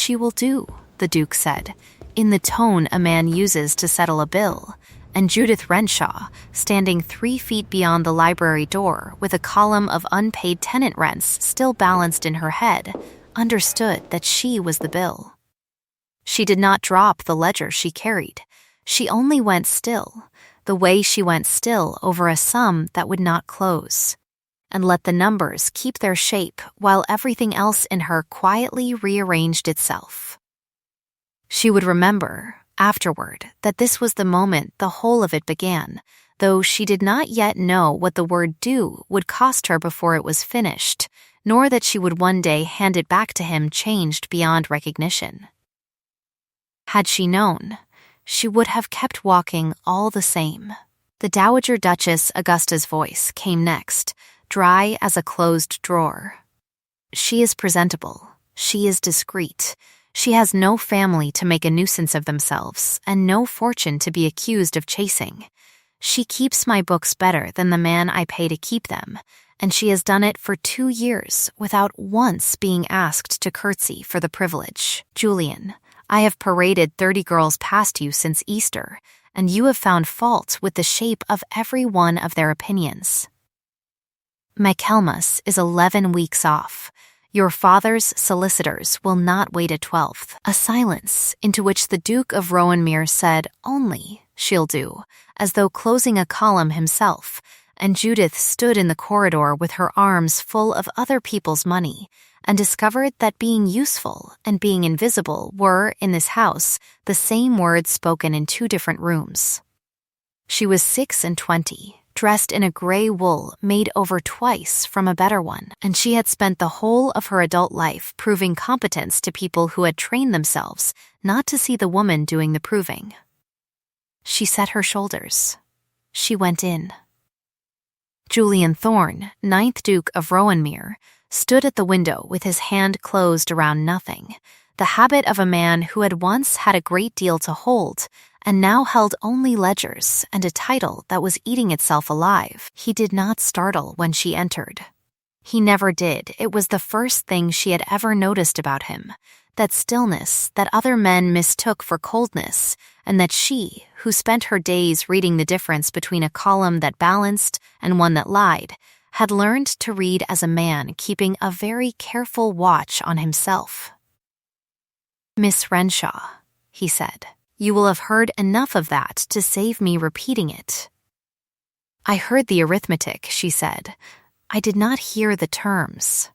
she will do," the Duke said, in the tone a man uses to settle a bill, and Judith Renshaw, standing 3 feet beyond the library door with a column of unpaid tenant rents still balanced in her head, understood that she was the bill. She did not drop the ledger she carried. She only went still, the way she went still over a sum that would not close, and let the numbers keep their shape while everything else in her quietly rearranged itself. She would remember, afterward, that this was the moment the whole of it began, though she did not yet know what the word "do" would cost her before it was finished, nor that she would one day hand it back to him changed beyond recognition. Had she known, she would have kept walking all the same. The Dowager Duchess Augusta's voice came next, dry as a closed drawer. "She is presentable. She is discreet. She has no family to make a nuisance of themselves, and no fortune to be accused of chasing. She keeps my books better than the man I pay to keep them, and she has done it for 2 years without once being asked to curtsy for the privilege. Julian, I have paraded 30 girls past you since Easter, and you have found fault with the shape of every one of their opinions. Michaelmas is 11 weeks off. Your father's solicitors will not wait a 12th. A silence into which the Duke of Rowanmere said only, "She'll do," as though closing a column himself, and Judith stood in the corridor with her arms full of other people's money, and discovered that being useful and being invisible were, in this house, the same words spoken in 2 different rooms. She was 26, dressed in a gray wool made over twice from a better one, and she had spent the whole of her adult life proving competence to people who had trained themselves not to see the woman doing the proving. She set her shoulders. She went in. Julian Thorne, 9th Duke of Rowanmere, stood at the window with his hand closed around nothing, the habit of a man who had once had a great deal to hold and now held only ledgers and a title that was eating itself alive. He did not startle when she entered. He never did. It was the first thing she had ever noticed about him, that stillness that other men mistook for coldness, and that she, who spent her days reading the difference between a column that balanced and one that lied, had learned to read as a man keeping a very careful watch on himself. "Miss Renshaw," he said, "you will have heard enough of that to save me repeating it." "I heard the arithmetic," she said. "I did not hear the terms."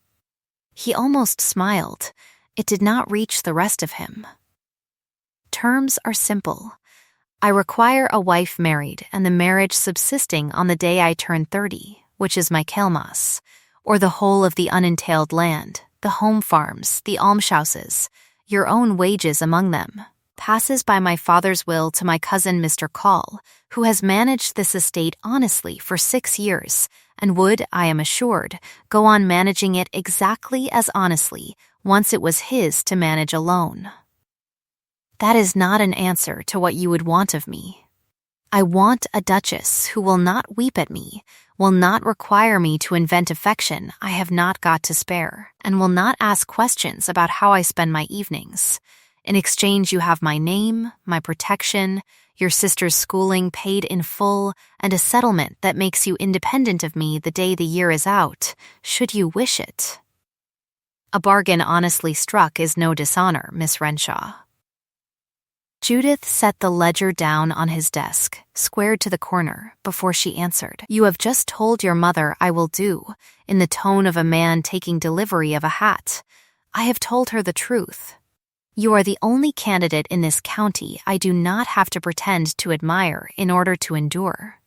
He almost smiled. It did not reach the rest of him. "Terms are simple. I require a wife married and the marriage subsisting on the day I turn 30, which is Michaelmas, or the whole of the unentailed land, the home farms, the almshouses, your own wages among them, passes by my father's will to my cousin Mr. Call, who has managed this estate honestly for 6 years, and would, I am assured, go on managing it exactly as honestly once it was his to manage alone. That is not an answer to what you would want of me. I want a duchess who will not weep at me, will not require me to invent affection I have not got to spare, and will not ask questions about how I spend my evenings. In exchange, you have my name, my protection, your sister's schooling paid in full, and a settlement that makes you independent of me the day the year is out, should you wish it. A bargain honestly struck is no dishonor, Miss Renshaw." Judith set the ledger down on his desk, squared to the corner, before she answered. "You have just told your mother I will do, in the tone of a man taking delivery of a hat. I have told her the truth. You are the only candidate in this county I do not have to pretend to admire in order to endure.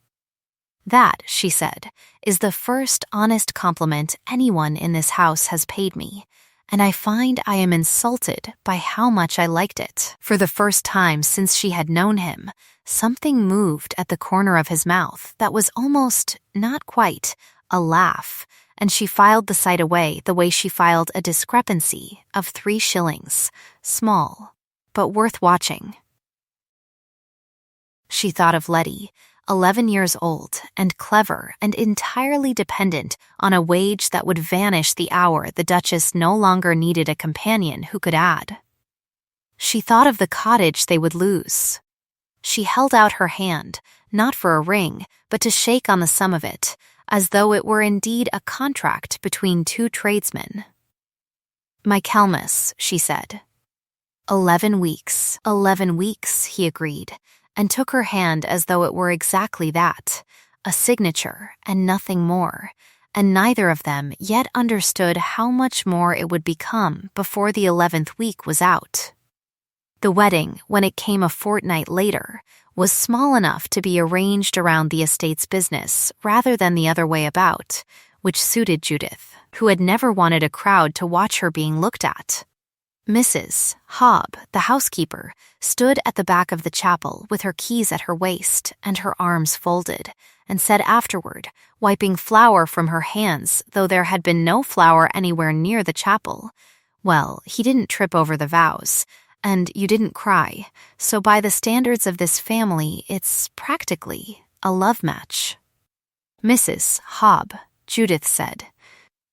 That," she said, "is the first honest compliment anyone in this house has paid me, and I find I am insulted by how much I liked it." For the first time since she had known him, something moved at the corner of his mouth that was almost, not quite, a laugh, and she filed the sight away the way she filed a discrepancy of 3 shillings, small, but worth watching. She thought of Letty, 11 years old and clever and entirely dependent on a wage that would vanish the hour the Duchess no longer needed a companion who could add. She thought of the cottage they would lose. She held out her hand, not for a ring, but to shake on the sum of it, as though it were indeed a contract between two tradesmen. "My Kelmus," she said. 11 weeks, 11 weeks, he agreed, and took her hand as though it were exactly that, a signature and nothing more, and neither of them yet understood how much more it would become before the 11th week was out. The wedding, when it came a fortnight later, was small enough to be arranged around the estate's business rather than the other way about, which suited Judith, who had never wanted a crowd to watch her being looked at. Mrs. Hobb, the housekeeper, stood at the back of the chapel with her keys at her waist and her arms folded, and said afterward, wiping flour from her hands though there had been no flour anywhere near the chapel, "Well, he didn't trip over the vows, and you didn't cry, so by the standards of this family, it's practically a love match." "Mrs. Hobb," Judith said,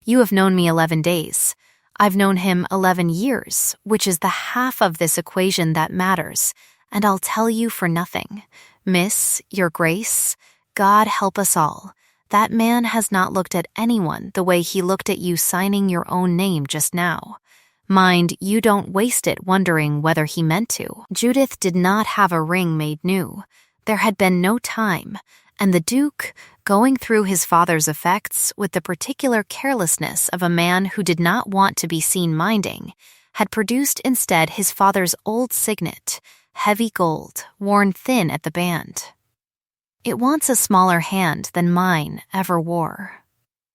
"you have known me 11 days. I've known him 11 years, which is the half of this equation that matters, and I'll tell you for nothing. Miss, your grace, God help us all, that man has not looked at anyone the way he looked at you signing your own name just now. Mind, you don't waste it wondering whether he meant to." Judith did not have a ring made new. There had been no time, and the Duke, going through his father's effects with the particular carelessness of a man who did not want to be seen minding, had produced instead his father's old signet, heavy gold, worn thin at the band. "It wants a smaller hand than mine ever wore,"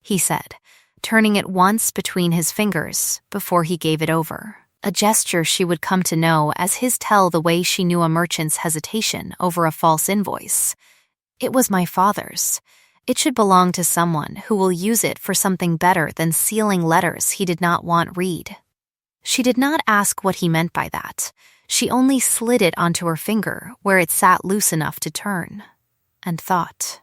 he said, turning it once between his fingers before he gave it over, a gesture she would come to know as his tell the way she knew a merchant's hesitation over a false invoice. "It was my father's. It should belong to someone who will use it for something better than sealing letters he did not want read." She did not ask what he meant by that. She only slid it onto her finger where it sat loose enough to turn, and thought,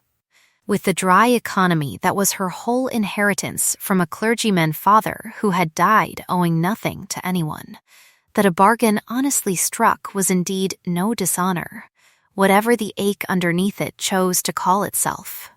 with the dry economy that was her whole inheritance from a clergyman father who had died owing nothing to anyone, that a bargain honestly struck was indeed no dishonor, whatever the ache underneath it chose to call itself.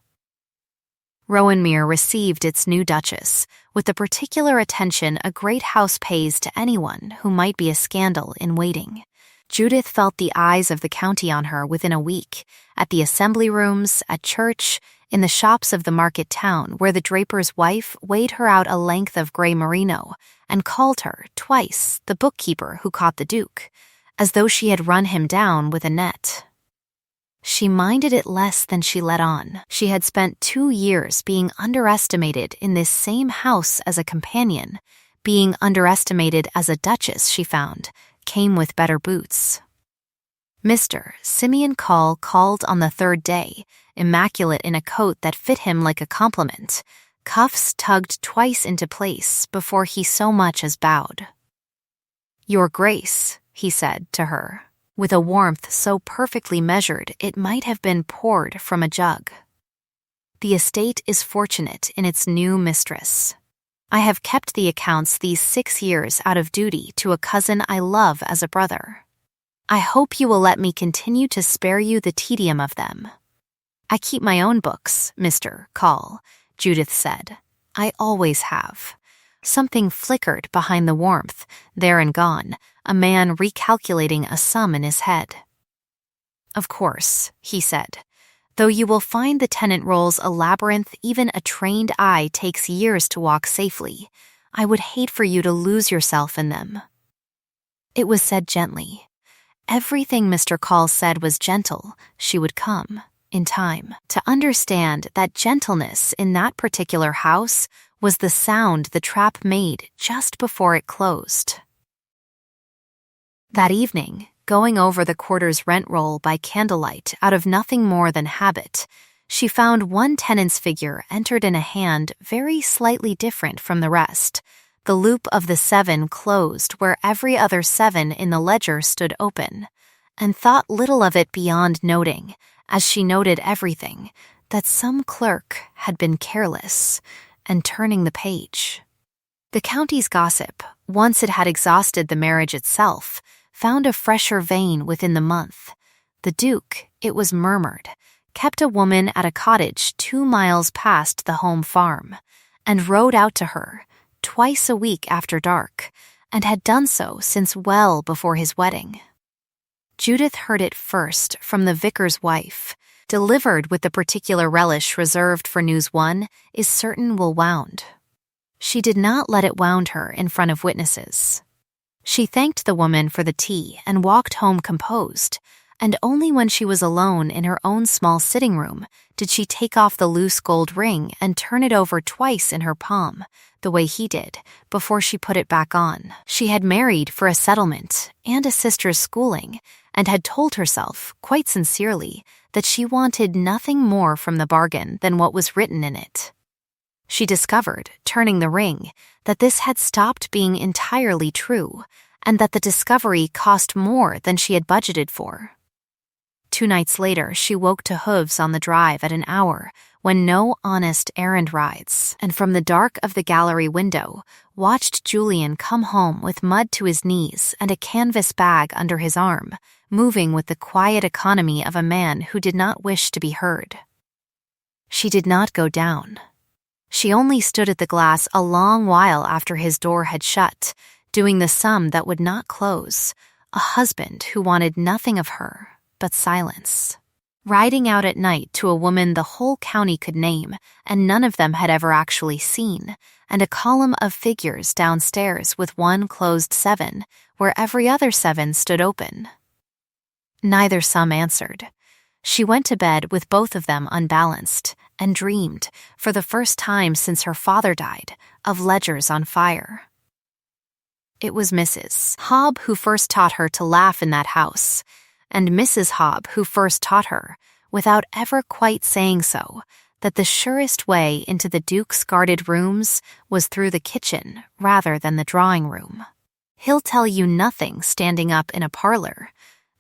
Rowanmere received its new duchess with the particular attention a great house pays to anyone who might be a scandal in waiting. Judith felt the eyes of the county on her within a week, at the assembly rooms, at church, in the shops of the market town where the draper's wife weighed her out a length of gray merino and called her, twice, the bookkeeper who caught the Duke, as though she had run him down with a net. She minded it less than she let on. She had spent 2 years being underestimated in this same house as a companion. Being underestimated as a duchess, she found, came with better boots. Mr. Simeon Call called on the 3rd day, immaculate in a coat that fit him like a compliment, cuffs tugged twice into place before he so much as bowed. "Your Grace," he said to her, with a warmth so perfectly measured it might have been poured from a jug. "The estate is fortunate in its new mistress. I have kept the accounts these 6 years out of duty to a cousin I love as a brother. I hope you will let me continue to spare you the tedium of them." "I keep my own books, Mr. Call," Judith said. "I always have." Something flickered behind the warmth, there and gone, a man recalculating a sum in his head. "Of course," he said, "though you will find the tenant rolls a labyrinth even a trained eye takes years to walk safely, I would hate for you to lose yourself in them." It was said gently. Everything Mr. Call said was gentle. She would come, in time, to understand that gentleness in that particular house was the sound the trap made just before it closed. That evening, going over the quarter's rent roll by candlelight out of nothing more than habit, she found one tenant's figure entered in a hand very slightly different from the rest, the loop of the 7 closed where every other 7 in the ledger stood open, and thought little of it beyond noting, as she noted everything, that some clerk had been careless, and turning the page. The county's gossip, once it had exhausted the marriage itself, found a fresher vein within the month. The Duke, it was murmured, kept a woman at a cottage 2 miles past the home farm, and rode out to her twice a week after dark, and had done so since well before his wedding. Judith heard it first from the vicar's wife, delivered with the particular relish reserved for News 1 is certain will wound. She did not let it wound her in front of witnesses. She thanked the woman for the tea and walked home composed, and only when she was alone in her own small sitting room did she take off the loose gold ring and turn it over twice in her palm, the way he did, before she put it back on. She had married for a settlement and a sister's schooling, and had told herself, quite sincerely, that she wanted nothing more from the bargain than what was written in it. She discovered, turning the ring, that this had stopped being entirely true, and that the discovery cost more than she had budgeted for. 2 nights later, she woke to hooves on the drive at an hour when no honest errand rides, and from the dark of the gallery window, watched Julian come home with mud to his knees and a canvas bag under his arm, moving with the quiet economy of a man who did not wish to be heard. She did not go down. She only stood at the glass a long while after his door had shut, doing the sum that would not close, a husband who wanted nothing of her but silence. Riding out at night to a woman the whole county could name, and none of them had ever actually seen, and a column of figures downstairs with one closed 7, where every other 7 stood open. Neither sum answered. She went to bed with both of them unbalanced, and dreamed, for the first time since her father died, of ledgers on fire. It was Mrs. Hobb who first taught her to laugh in that house, and Mrs. Hobb who first taught her, without ever quite saying so, that the surest way into the Duke's guarded rooms was through the kitchen rather than the drawing room. "He'll tell you nothing standing up in a parlor,"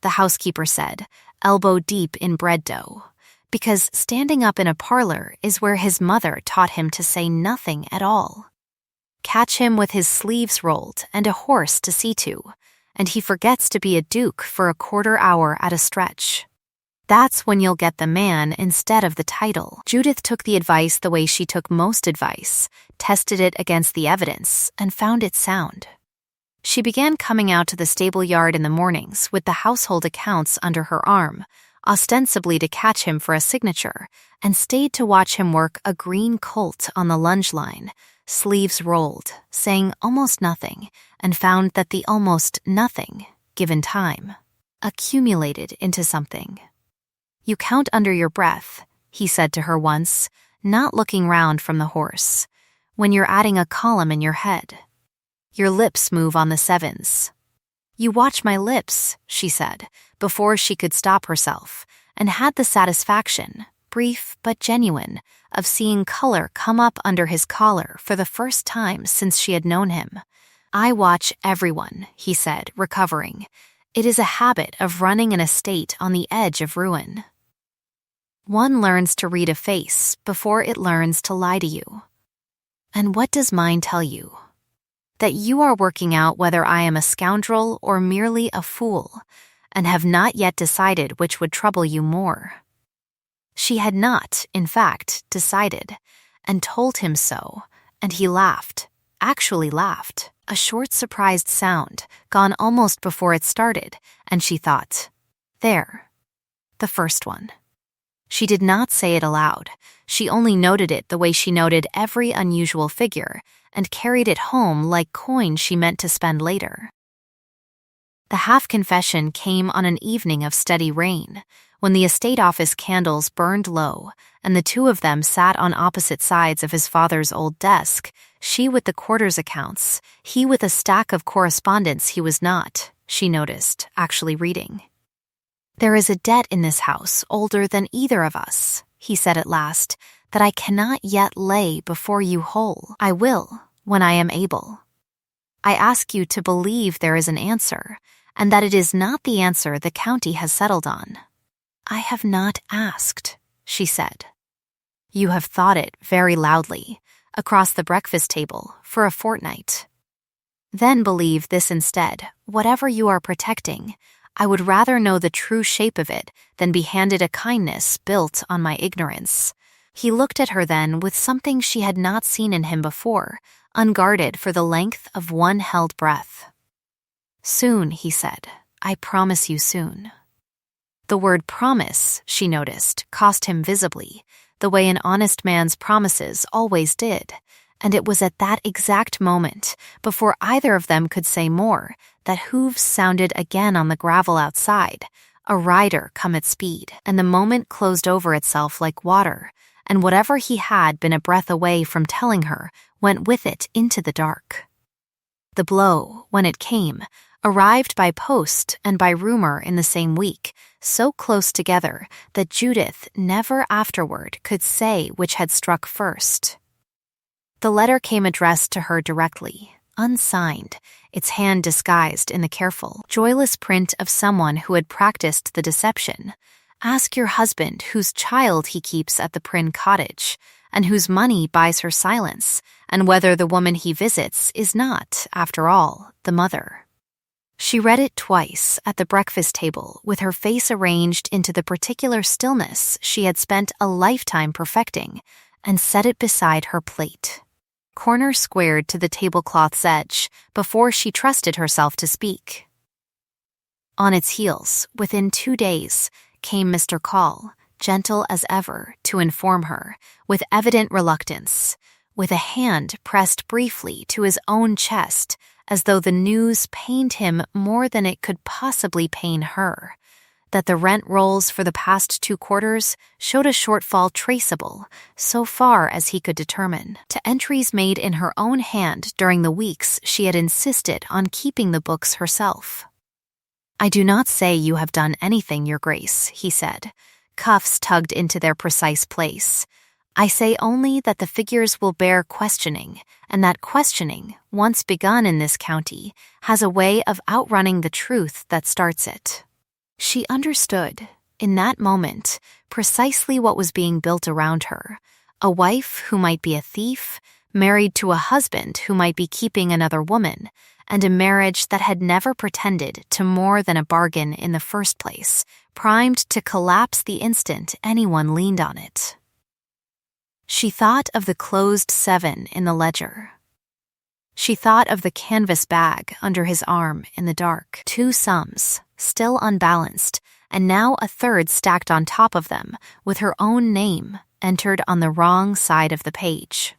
the housekeeper said, elbow deep in bread dough, because standing up in a parlor is where his mother taught him to say nothing at all. Catch him with his sleeves rolled and a horse to see to, and he forgets to be a duke for a quarter hour at a stretch. That's when you'll get the man instead of the title. Judith took the advice the way she took most advice, tested it against the evidence, and found it sound. She began coming out to the stable yard in the mornings with the household accounts under her arm, ostensibly to catch him for a signature, and stayed to watch him work a green colt on the lunge line, sleeves rolled, saying almost nothing, and found that the almost nothing, given time, accumulated into something. "You count under your breath," he said to her once, not looking round from the horse, "when you're adding a column in your head. Your lips move on the 7s. "You watch my lips," she said, before she could stop herself, and had the satisfaction, brief but genuine, of seeing color come up under his collar for the first time since she had known him. "I watch everyone," he said, recovering. "It is a habit of running an estate on the edge of ruin. One learns to read a face before it learns to lie to you. And what does mine tell you? That you are working out whether I am a scoundrel or merely a fool, and have not yet decided which would trouble you more." She had not, in fact, decided, and told him so, and he laughed, actually laughed, a short surprised sound, gone almost before it started, and she thought, "There, the first one." She did not say it aloud. She only noted it the way she noted every unusual figure, and carried it home like coin she meant to spend later. The half-confession came on an evening of steady rain, when the estate office candles burned low, and the two of them sat on opposite sides of his father's old desk, she with the quarters accounts, he with a stack of correspondence he was not, she noticed, actually reading. "There is a debt in this house older than either of us," he said at last, "that I cannot yet lay before you whole. I will, when I am able. I ask you to believe there is an answer, and that it is not the answer the county has settled on." "I have not asked," she said. "You have thought it very loudly, across the breakfast table, for a fortnight." Then believe this instead: whatever you are protecting, I would rather know the true shape of it than be handed a kindness built on my ignorance. He looked at her then with something she had not seen in him before, unguarded for the length of one held breath. Soon, he said. I promise you soon. The word promise, she noticed, cost him visibly, the way an honest man's promises always did, and it was at that exact moment, before either of them could say more, that hooves sounded again on the gravel outside, a rider come at speed, and the moment closed over itself like water, and whatever he had been a breath away from telling her went with it into the dark. The blow, when it came, arrived by post and by rumor in the same week, so close together that Judith never afterward could say which had struck first. The letter came addressed to her directly, unsigned, its hand disguised in the careful, joyless print of someone who had practiced the deception. Ask your husband whose child he keeps at the Prynne cottage, and whose money buys her silence, and whether the woman he visits is not, after all, the mother. She read it twice at the breakfast table with her face arranged into the particular stillness she had spent a lifetime perfecting, and set it beside her plate, corner squared to the tablecloth's edge, before she trusted herself to speak. On its heels, within 2 days, came Mr. Call, gentle as ever, to inform her, with evident reluctance, with a hand pressed briefly to his own chest, as though the news pained him more than it could possibly pain her, that the rent rolls for the past 2 quarters showed a shortfall traceable, so far as he could determine, to entries made in her own hand during the weeks she had insisted on keeping the books herself. I do not say you have done anything, Your Grace, he said, cuffs tugged into their precise place. I say only that the figures will bear questioning, and that questioning, once begun in this county, has a way of outrunning the truth that starts it. She understood, in that moment, precisely what was being built around her: a wife who might be a thief, married to a husband who might be keeping another woman, and a marriage that had never pretended to more than a bargain in the first place, primed to collapse the instant anyone leaned on it. She thought of the closed 7 in the ledger. She thought of the canvas bag under his arm in the dark, 2 sums, still unbalanced, and now a third stacked on top of them, with her own name entered on the wrong side of the page.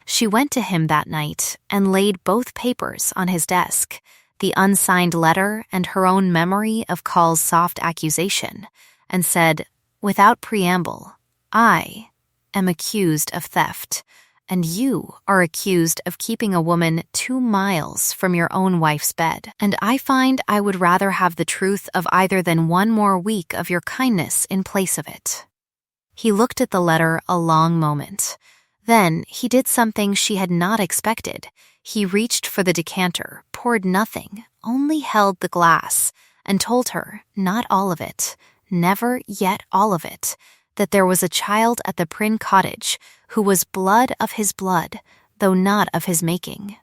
She went to him that night and laid both papers on his desk, the unsigned letter and her own memory of Call's soft accusation, and said, without preamble, I am accused of theft, and you are accused of keeping a woman 2 miles from your own wife's bed, and I find I would rather have the truth of either than 1 more week of your kindness in place of it. He looked at the letter a long moment. Then he did something she had not expected. He reached for the decanter, poured nothing, only held the glass, and told her, not all of it, never yet all of it, that there was a child at the Prynne cottage who was blood of his blood, though not of his making.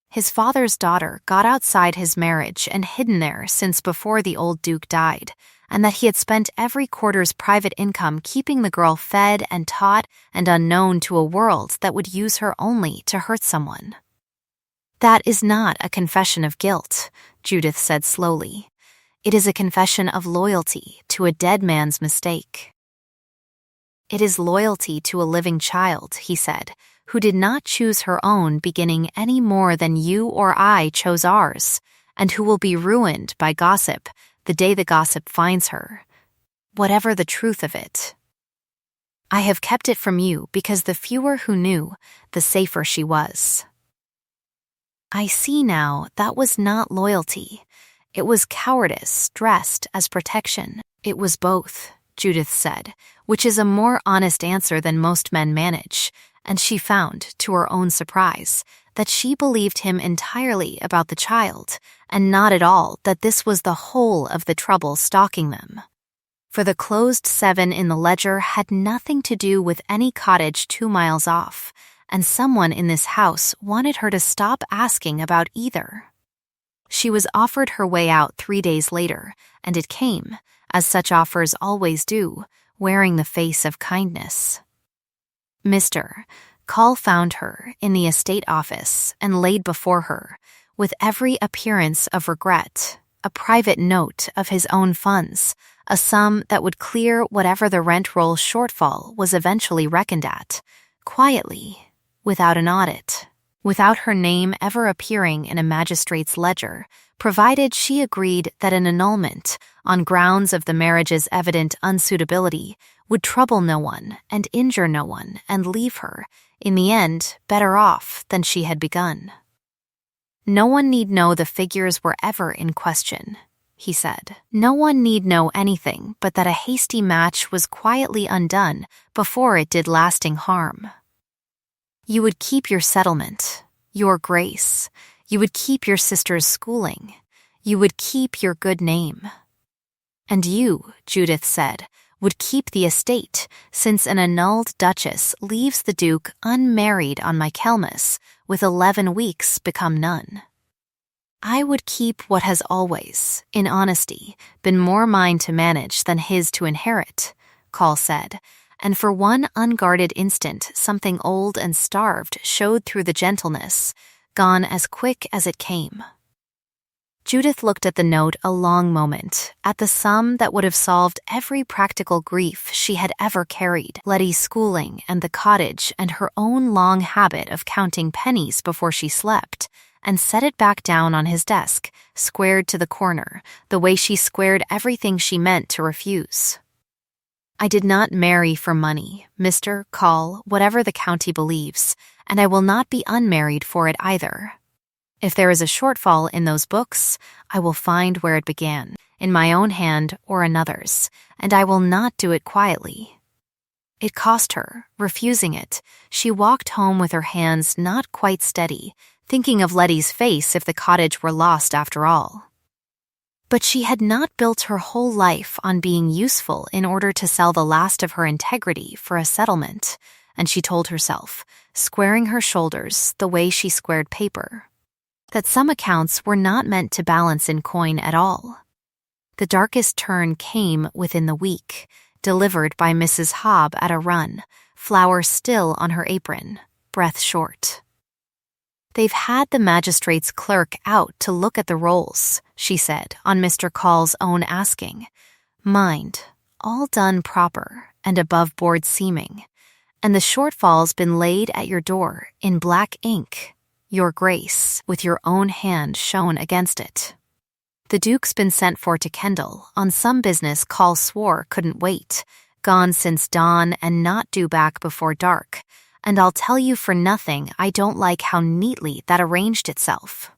His father's daughter got outside his marriage and hidden there since before the old Duke died, and that he had spent every quarter's private income keeping the girl fed and taught and unknown to a world that would use her only to hurt someone. That is not a confession of guilt, Judith said slowly. It is a confession of loyalty to a dead man's mistake. It is loyalty to a living child, he said, who did not choose her own beginning any more than you or I chose ours, and who will be ruined by gossip the day the gossip finds her, whatever the truth of it. I have kept it from you because the fewer who knew, the safer she was. I see now that was not loyalty. It was cowardice dressed as protection. It was both, Judith said, which is a more honest answer than most men manage, and she found, to her own surprise, that she believed him entirely about the child, and not at all that this was the whole of the trouble stalking them. For the closed 7 in the ledger had nothing to do with any cottage 2 miles off, and someone in this house wanted her to stop asking about either. She was offered her way out 3 days later, and it came, as such offers always do, wearing the face of kindness. Mr. Call found her in the estate office and laid before her, with every appearance of regret, a private note of his own funds, a sum that would clear whatever the rent roll shortfall was eventually reckoned at, quietly, without an audit, without her name ever appearing in a magistrate's ledger, provided she agreed that an annulment, on grounds of the marriage's evident unsuitability, would trouble no one and injure no one and leave her, in the end, better off than she had begun. No one need know the figures were ever in question, he said. No one need know anything but that a hasty match was quietly undone before it did lasting harm. You would keep your settlement, your grace. You would keep your sister's schooling. You would keep your good name. And you, Judith said, would keep the estate, since an annulled duchess leaves the duke unmarried on Michaelmas, with 11 weeks become none. I would keep what has always, in honesty, been more mine to manage than his to inherit, Call said, and for one unguarded instant something old and starved showed through the gentleness, gone as quick as it came. Judith looked at the note a long moment, at the sum that would have solved every practical grief she had ever carried, Letty's schooling and the cottage and her own long habit of counting pennies before she slept, and set it back down on his desk, squared to the corner, the way she squared everything she meant to refuse. I did not marry for money, Mr. Call, whatever the county believes, and I will not be unmarried for it either. If there is a shortfall in those books, I will find where it began, in my own hand or another's, and I will not do it quietly. It cost her, refusing it. She walked home with her hands not quite steady, thinking of Letty's face if the cottage were lost after all. But she had not built her whole life on being useful in order to sell the last of her integrity for a settlement, and she told herself, squaring her shoulders the way she squared paper, that some accounts were not meant to balance in coin at all. The darkest turn came within the week, delivered by Mrs. Hobb at a run, flour still on her apron, breath short. They've had the magistrate's clerk out to look at the rolls, she said, on Mr. Call's own asking. Mind, all done proper and above board seeming, and the shortfall's been laid at your door in black ink, your grace, with your own hand shown against it. The Duke's been sent for to Kendal on some business Call swore couldn't wait, gone since dawn and not due back before dark, and I'll tell you for nothing I don't like how neatly that arranged itself.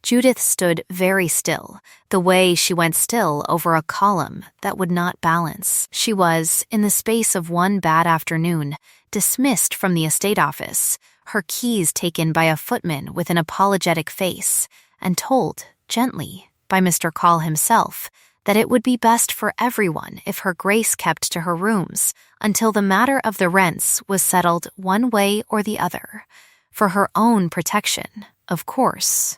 Judith stood very still, the way she went still over a column that would not balance. She was, in the space of one bad afternoon, dismissed from the estate office, her keys taken by a footman with an apologetic face, and told, gently, by Mr. Call himself, that it would be best for everyone if her grace kept to her rooms until the matter of the rents was settled one way or the other, for her own protection, of course.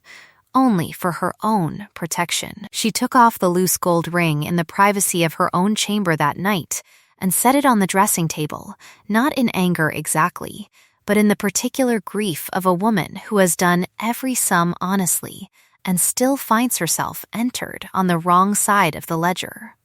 Only for her own protection. She took off the loose gold ring in the privacy of her own chamber that night and set it on the dressing table, not in anger exactly, but in the particular grief of a woman who has done every sum honestly and still finds herself entered on the wrong side of the ledger.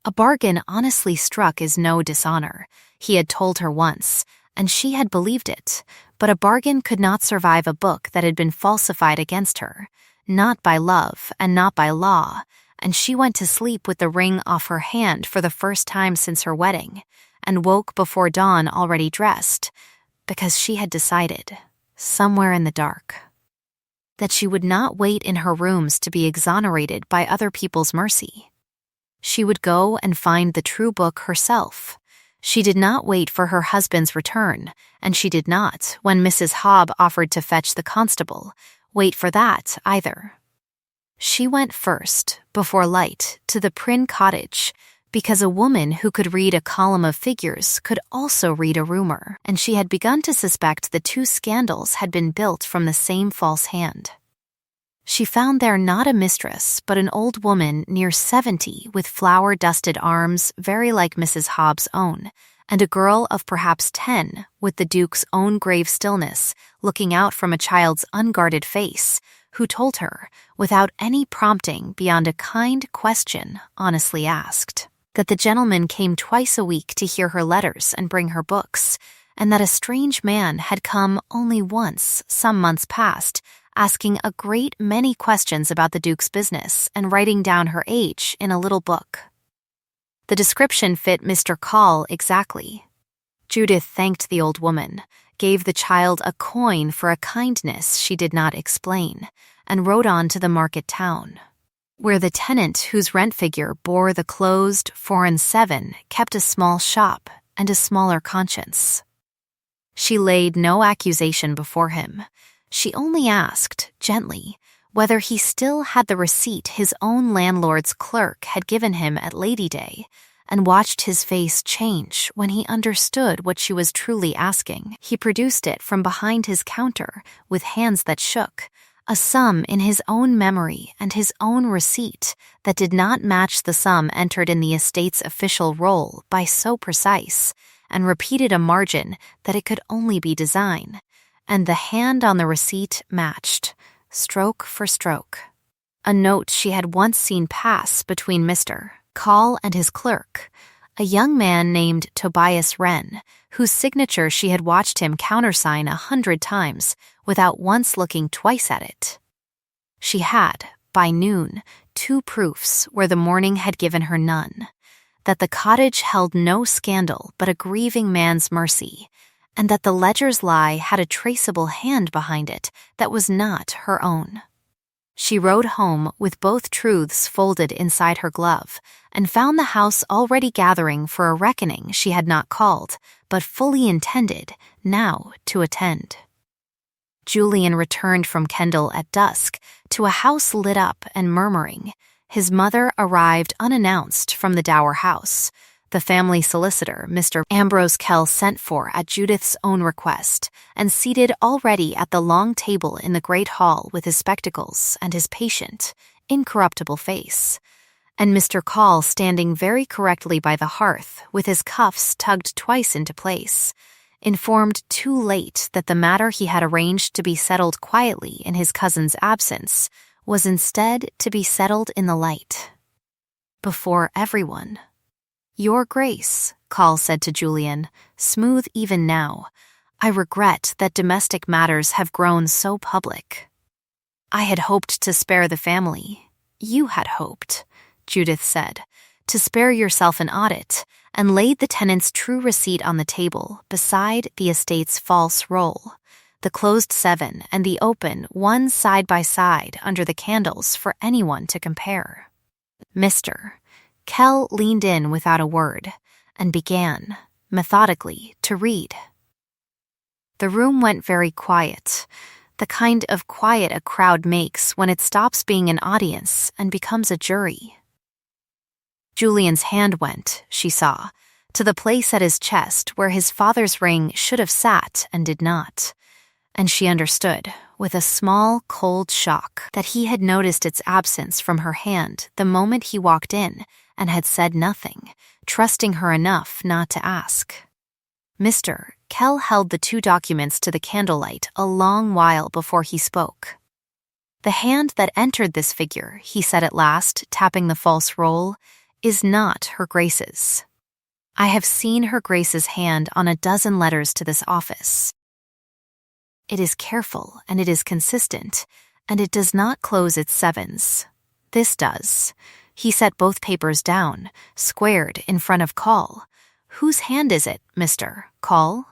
A bargain honestly struck is no dishonor, he had told her once, and she had believed it, but a bargain could not survive a book that had been falsified against her, not by love and not by law, and she went to sleep with the ring off her hand for the first time since her wedding, and woke before dawn already dressed, because she had decided, somewhere in the dark, that she would not wait in her rooms to be exonerated by other people's mercy. She would go and find the true book herself. She did not wait for her husband's return, and she did not, when Mrs. Hobb offered to fetch the constable, wait for that either. She went first, before light, to the Prynne cottage, because a woman who could read a column of figures could also read a rumor, and she had begun to suspect the two scandals had been built from the same false hand. She found there not a mistress, but an old woman near 70 with flour-dusted arms very like Mrs. Hobbs' own, and a girl of perhaps 10 with the Duke's own grave stillness looking out from a child's unguarded face, who told her, without any prompting beyond a kind question honestly asked, that the gentleman came twice a week to hear her letters and bring her books, and that a strange man had come only once some months past, asking a great many questions about the Duke's business and writing down her age in a little book. The description fit Mr. Call exactly. Judith thanked the old woman, gave the child a coin for a kindness she did not explain, and rode on to the market town, where the tenant whose rent figure bore the closed 4 and 7 kept a small shop and a smaller conscience. She laid no accusation before him. She only asked, gently, whether he still had the receipt his own landlord's clerk had given him at Lady Day, and watched his face change when he understood what she was truly asking. He produced it from behind his counter with hands that shook, a sum in his own memory and his own receipt that did not match the sum entered in the estate's official roll by so precise, and repeated a margin that it could only be design. And the hand on the receipt matched, stroke for stroke. A note she had once seen pass between Mr. Call and his clerk, a young man named Tobias Wren, whose signature she had watched him countersign 100 times without once looking twice at it. She had, by noon, 2 proofs where the morning had given her none, that the cottage held no scandal but a grieving man's mercy, and that the ledger's lie had a traceable hand behind it that was not her own. She rode home with both truths folded inside her glove, and found the house already gathering for a reckoning she had not called, but fully intended, now to attend. Julian returned from Kendal at dusk to a house lit up and murmuring. His mother arrived unannounced from the Dower House. The family solicitor, Mr. Ambrose Kell, sent for at Judith's own request, and seated already at the long table in the great hall with his spectacles and his patient, incorruptible face, and Mr. Call standing very correctly by the hearth with his cuffs tugged twice into place, informed too late that the matter he had arranged to be settled quietly in his cousin's absence was instead to be settled in the light, before everyone. "Your Grace," Call said to Julian, smooth even now, "I regret that domestic matters have grown so public." "I had hoped to spare the family." "You had hoped," Judith said, "to spare yourself an audit," and laid the tenant's true receipt on the table beside the estate's false roll, the closed 7 and the open 1 side by side under the candles for anyone to compare. Mr. Kell leaned in without a word, and began, methodically, to read. The room went very quiet, the kind of quiet a crowd makes when it stops being an audience and becomes a jury. Julian's hand went, she saw, to the place at his chest where his father's ring should have sat and did not, and she understood, with a small, cold shock, that he had noticed its absence from her hand the moment he walked in and had said nothing, trusting her enough not to ask. Mr. Kell held the 2 documents to the candlelight a long while before he spoke. "The hand that entered this figure," he said at last, tapping the false roll, "is not her Grace's. I have seen her Grace's hand on a dozen letters to this office. It is careful and it is consistent, and it does not close its 7s. This does." He set both papers down, squared in front of Call. "Whose hand is it, Mr. Call?"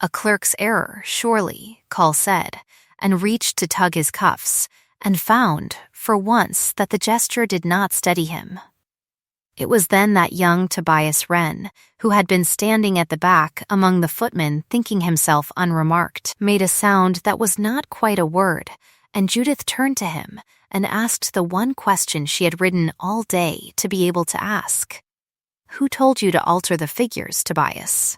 "A clerk's error, surely," Call said, and reached to tug his cuffs, and found, for once, that the gesture did not steady him. It was then that young Tobias Wren, who had been standing at the back among the footmen thinking himself unremarked, made a sound that was not quite a word, and Judith turned to him and asked the one question she had ridden all day to be able to ask. Who told you to alter the figures, Tobias?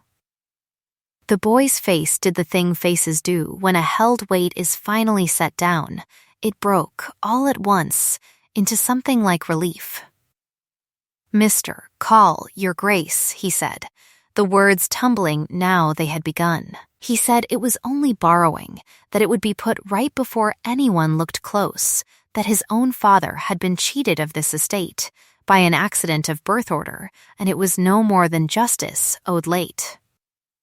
The boy's face did the thing faces do when a held weight is finally set down. It broke, all at once, into something like relief. "Mr. Call, your grace," he said, the words tumbling now they had begun. He said it was only borrowing, that it would be put right before anyone looked close, that his own father had been cheated of this estate by an accident of birth order, and it was no more than justice owed late.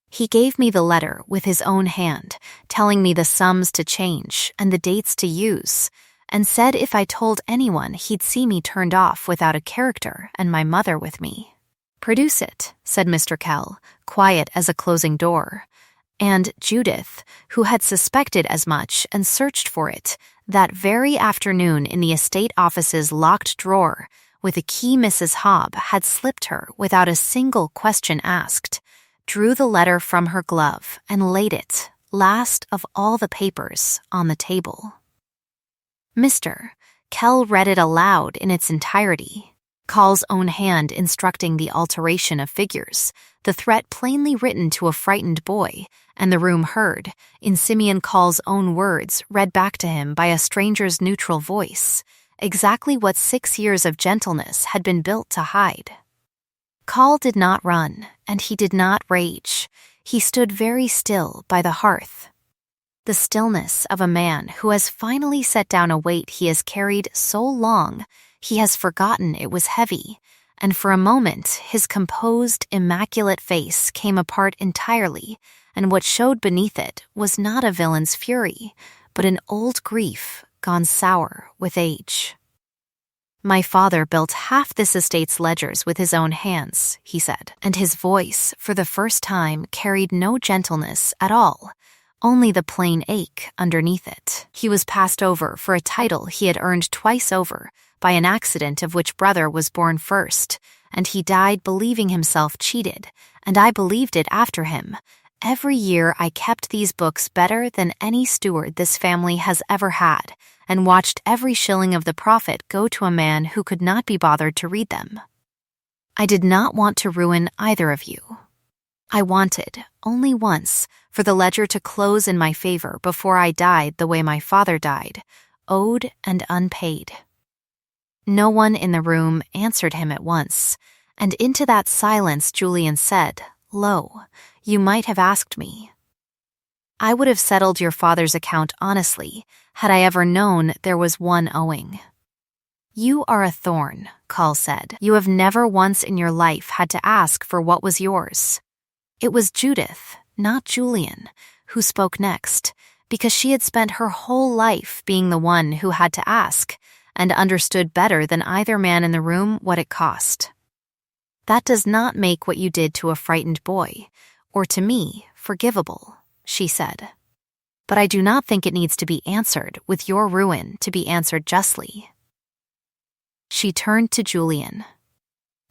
He gave me the letter with his own hand, telling me the sums to change and the dates to use, and said if I told anyone he'd see me turned off without a character and my mother with me. "Produce it," said Mr. Kell, quiet as a closing door. And Judith, who had suspected as much and searched for it, that very afternoon in the estate office's locked drawer, with a key Mrs. Hobb had slipped her without a single question asked, drew the letter from her glove and laid it, last of all the papers, on the table. Mr. Kell read it aloud in its entirety, Call's own hand instructing the alteration of figures, the threat plainly written to a frightened boy, and the room heard, in Simeon Call's own words read back to him by a stranger's neutral voice, exactly what 6 years of gentleness had been built to hide. Call did not run, and he did not rage. He stood very still by the hearth. The stillness of a man who has finally set down a weight he has carried so long, he has forgotten it was heavy, and for a moment his composed, immaculate face came apart entirely, and what showed beneath it was not a villain's fury, but an old grief gone sour with age. "My father built half this estate's ledgers with his own hands," he said, and his voice, for the first time, carried no gentleness at all, only the plain ache underneath it. He was passed over for a title he had earned twice over by an accident of which brother was born first, and he died believing himself cheated, and I believed it after him. Every year I kept these books better than any steward this family has ever had, and watched every shilling of the profit go to a man who could not be bothered to read them. I did not want to ruin either of you. I wanted, only once, for the ledger to close in my favor before I died the way my father died, owed and unpaid. No one in the room answered him at once, and into that silence Julian said, "Lo, you might have asked me. I would have settled your father's account honestly, had I ever known there was one owing." "You are a thorn," Call said. "You have never once in your life had to ask for what was yours." It was Judith, not Julian, who spoke next, because she had spent her whole life being the one who had to ask, and understood better than either man in the room what it cost. "That does not make what you did to a frightened boy, or to me, forgivable," she said. "But I do not think it needs to be answered with your ruin to be answered justly." She turned to Julian.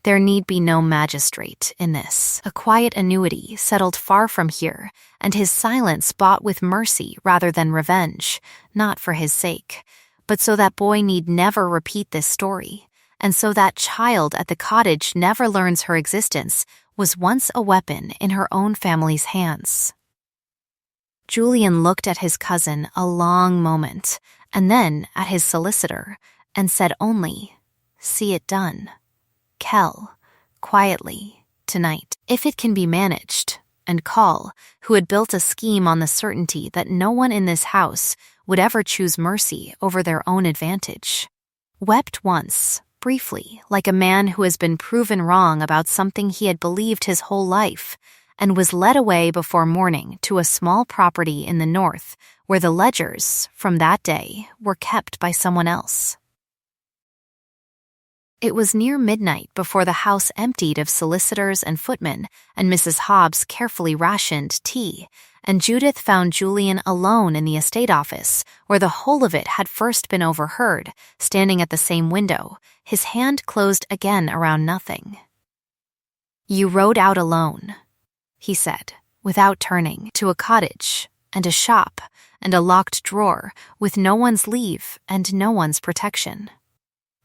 There need be no magistrate in this. A quiet annuity settled far from here, and his silence bought with mercy rather than revenge, not for his sake, but so that boy need never repeat this story, and so that child at the cottage never learns her existence was once a weapon in her own family's hands. Julian looked at his cousin a long moment, and then at his solicitor, and said only, "See it done. Kell, quietly, tonight, if it can be managed," and Call, who had built a scheme on the certainty that no one in this house would ever choose mercy over their own advantage, wept once, briefly, like a man who has been proven wrong about something he had believed his whole life, and was led away before morning to a small property in the north where the ledgers, from that day, were kept by someone else. It was near midnight before the house emptied of solicitors and footmen and Mrs. Hobbs' carefully rationed tea, and Judith found Julian alone in the estate office, where the whole of it had first been overheard, standing at the same window, his hand closed again around nothing. "You rode out alone," he said, without turning, to a cottage, and a shop, and a locked drawer, with no one's leave and no one's protection.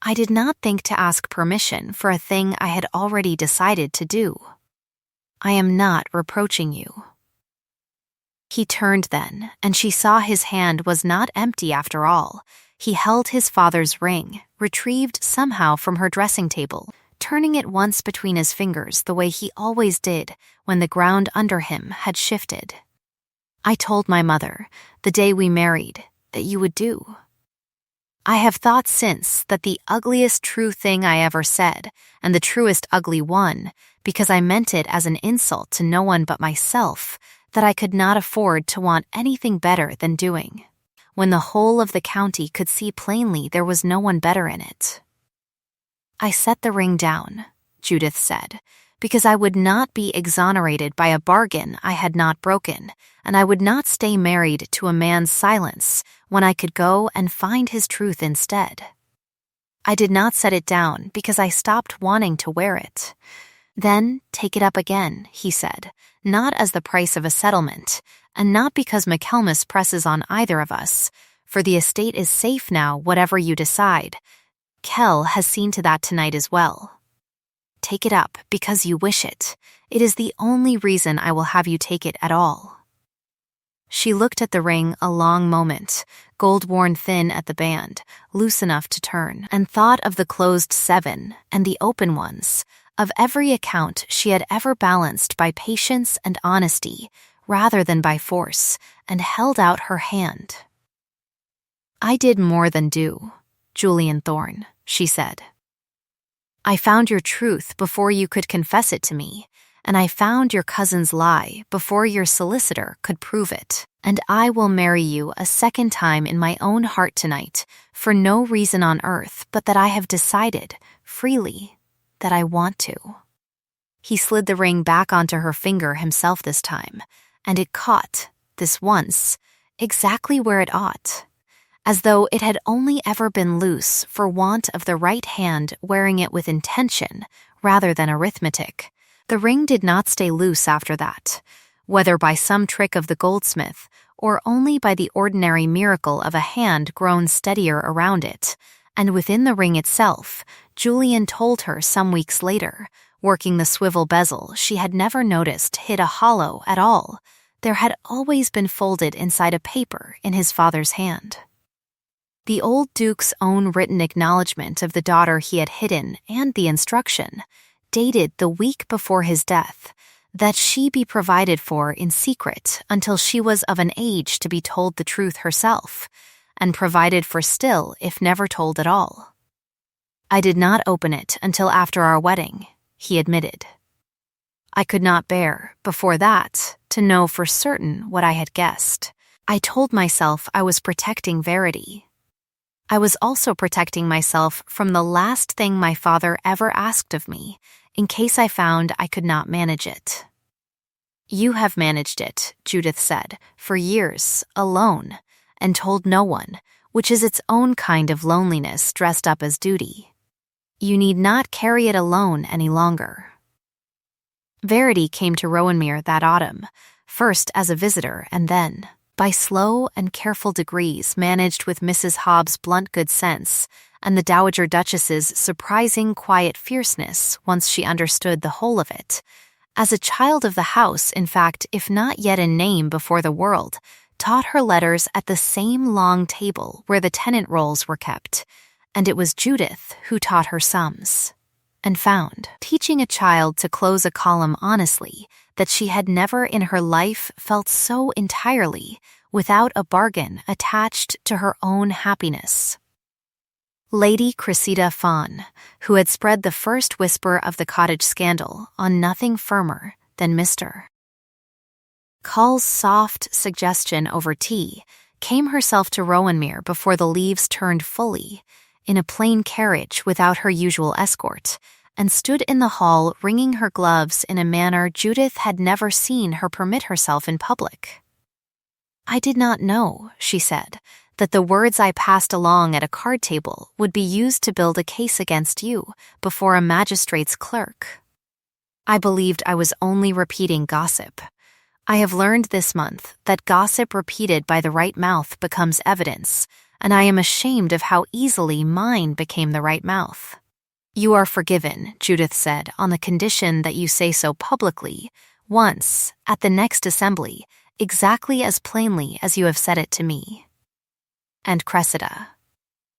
I did not think to ask permission for a thing I had already decided to do. I am not reproaching you." He turned then, and she saw his hand was not empty after all. He held his father's ring, retrieved somehow from her dressing table, turning it once between his fingers the way he always did when the ground under him had shifted. "I told my mother, the day we married, that you would do. I have thought since that the ugliest true thing I ever said, and the truest ugly one, because I meant it as an insult to no one but myself, that I could not afford to want anything better than doing, when the whole of the county could see plainly there was no one better in it. I set the ring down," Judith said, "because I would not be exonerated by a bargain I had not broken, and I would not stay married to a man's silence when I could go and find his truth instead. I did not set it down because I stopped wanting to wear it." "Then take it up again," he said, "not as the price of a settlement, and not because McChelmus presses on either of us, for the estate is safe now whatever you decide. Kell has seen to that tonight as well. Take it up because you wish it. It is the only reason I will have you take it at all." She looked at the ring a long moment, gold-worn thin at the band, loose enough to turn, and thought of the closed 7 and the open ones, of every account she had ever balanced by patience and honesty rather than by force, and held out her hand. "I did more than do, Julian Thorne," she said. "I found your truth before you could confess it to me, and I found your cousin's lie before your solicitor could prove it, and I will marry you a second time in my own heart tonight for no reason on earth but that I have decided, freely, that I want to." He slid the ring back onto her finger himself this time, and it caught, this once, exactly where it ought, as though it had only ever been loose for want of the right hand wearing it with intention rather than arithmetic. The ring did not stay loose after that, whether by some trick of the goldsmith or only by the ordinary miracle of a hand grown steadier around it, and within the ring itself, Julian told her some weeks later, working the swivel bezel she had never noticed hid a hollow at all, there had always been folded inside a paper in his father's hand. The old Duke's own written acknowledgment of the daughter he had hidden and the instruction, dated the week before his death, that she be provided for in secret until she was of an age to be told the truth herself, and provided for still if never told at all. "I did not open it until after our wedding," he admitted. "I could not bear, before that, to know for certain what I had guessed. I told myself I was protecting Verity. I was also protecting myself from the last thing my father ever asked of me, in case I found I could not manage it." "You have managed it," Judith said, "for years, alone, and told no one, which is its own kind of loneliness dressed up as duty. You need not carry it alone any longer." Verity came to Rowanmere that autumn, first as a visitor and then, by slow and careful degrees managed with Mrs. Hobbs' blunt good sense and the Dowager Duchess's surprising quiet fierceness once she understood the whole of it, as a child of the house, in fact, if not yet in name before the world, taught her letters at the same long table where the tenant rolls were kept, and it was Judith who taught her sums, and found, teaching a child to close a column honestly, that she had never in her life felt so entirely without a bargain attached to her own happiness. Lady Cressida Fawn, who had spread the first whisper of the cottage scandal on nothing firmer than Mr. Cull's soft suggestion over tea, came herself to Rowanmere before the leaves turned fully, in a plain carriage without her usual escort, and stood in the hall wringing her gloves in a manner Judith had never seen her permit herself in public. "I did not know," she said, "that the words I passed along at a card table would be used to build a case against you before a magistrate's clerk. I believed I was only repeating gossip. I have learned this month that gossip repeated by the right mouth becomes evidence, and I am ashamed of how easily mine became the right mouth." "You are forgiven," Judith said, "on the condition that you say so publicly, once, at the next assembly, exactly as plainly as you have said it to me." And Cressida,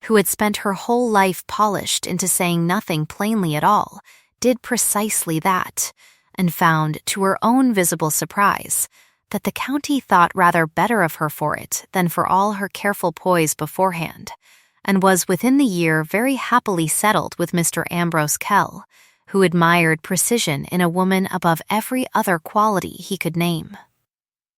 who had spent her whole life polished into saying nothing plainly at all, did precisely that, and found, to her own visible surprise, that the county thought rather better of her for it than for all her careful poise beforehand, and was within the year very happily settled with Mr. Ambrose Kell, who admired precision in a woman above every other quality he could name.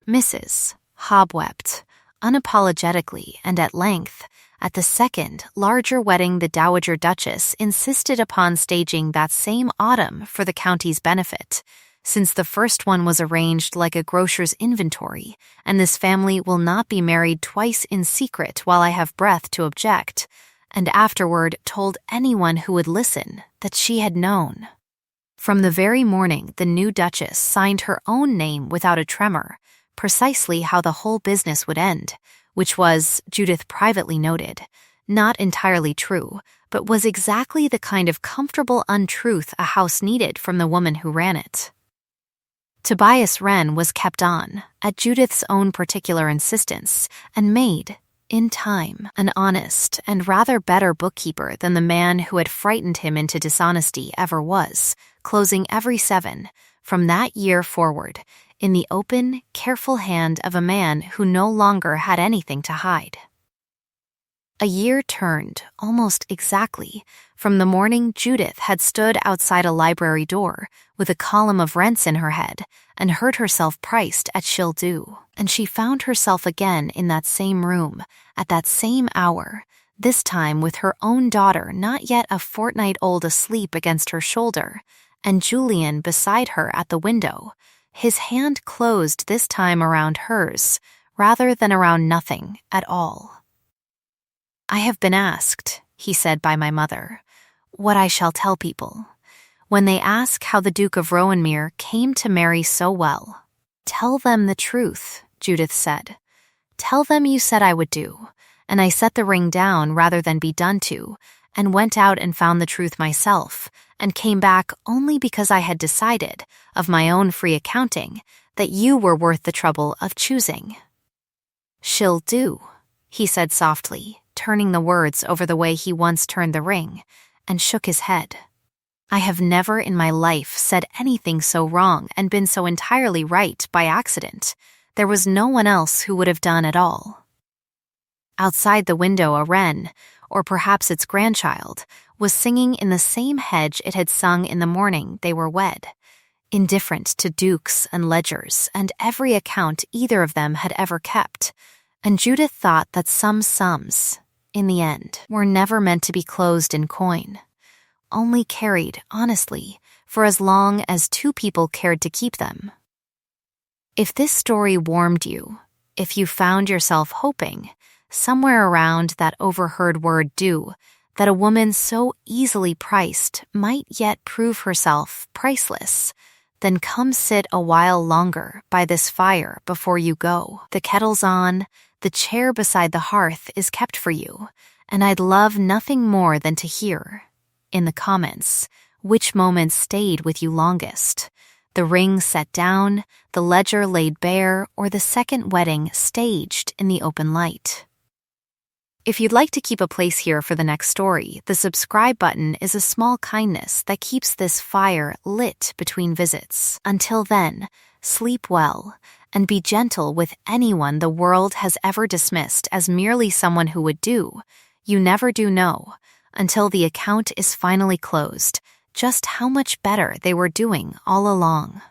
Mrs. Hobb wept, unapologetically and at length, at the second, larger wedding the Dowager Duchess insisted upon staging that same autumn for the county's benefit, since the first one was arranged like a grocer's inventory, and this family will not be married twice in secret while I have breath to object, and afterward told anyone who would listen that she had known. From the very morning the new Duchess signed her own name without a tremor, precisely how the whole business would end, which was, Judith privately noted, not entirely true, but was exactly the kind of comfortable untruth a house needed from the woman who ran it. Tobias Wren was kept on, at Judith's own particular insistence, and made, in time, an honest and rather better bookkeeper than the man who had frightened him into dishonesty ever was, closing every 7, from that year forward, in the open, careful hand of a man who no longer had anything to hide. A year turned, almost exactly, from the morning Judith had stood outside a library door with a column of rents in her head and heard herself priced at Shil Do, and she found herself again in that same room, at that same hour, this time with her own daughter not yet a fortnight old asleep against her shoulder, and Julian beside her at the window, his hand closed this time around hers, rather than around nothing at all. "I have been asked," he said, by my mother, "what I shall tell people. When they ask how the Duke of Rowanmere came to marry so well, tell them the truth," Judith said. "Tell them you said I would do, and I set the ring down rather than be done to, and went out and found the truth myself, and came back only because I had decided, of my own free accounting, that you were worth the trouble of choosing." "She'll do," he said softly, turning the words over the way he once turned the ring, and shook his head. "I have never in my life said anything so wrong and been so entirely right by accident. There was no one else who would have done at all." Outside the window a wren, or perhaps its grandchild, was singing in the same hedge it had sung in the morning they were wed, indifferent to dukes and ledgers and every account either of them had ever kept, and Judith thought that some sums, in the end, were never meant to be closed in coin, only carried honestly for as long as two people cared to keep them. If this story warmed you, if you found yourself hoping, somewhere around that overheard word "do," that a woman so easily priced might yet prove herself priceless, then come sit a while longer by this fire before you go. The kettle's on, the chair beside the hearth is kept for you, and I'd love nothing more than to hear, in the comments, which moments stayed with you longest. The ring set down, the ledger laid bare, or the second wedding staged in the open light. If you'd like to keep a place here for the next story, the subscribe button is a small kindness that keeps this fire lit between visits. Until then, sleep well, and be gentle with anyone the world has ever dismissed as merely someone who would do. You never do know, until the account is finally closed, just how much better they were doing all along.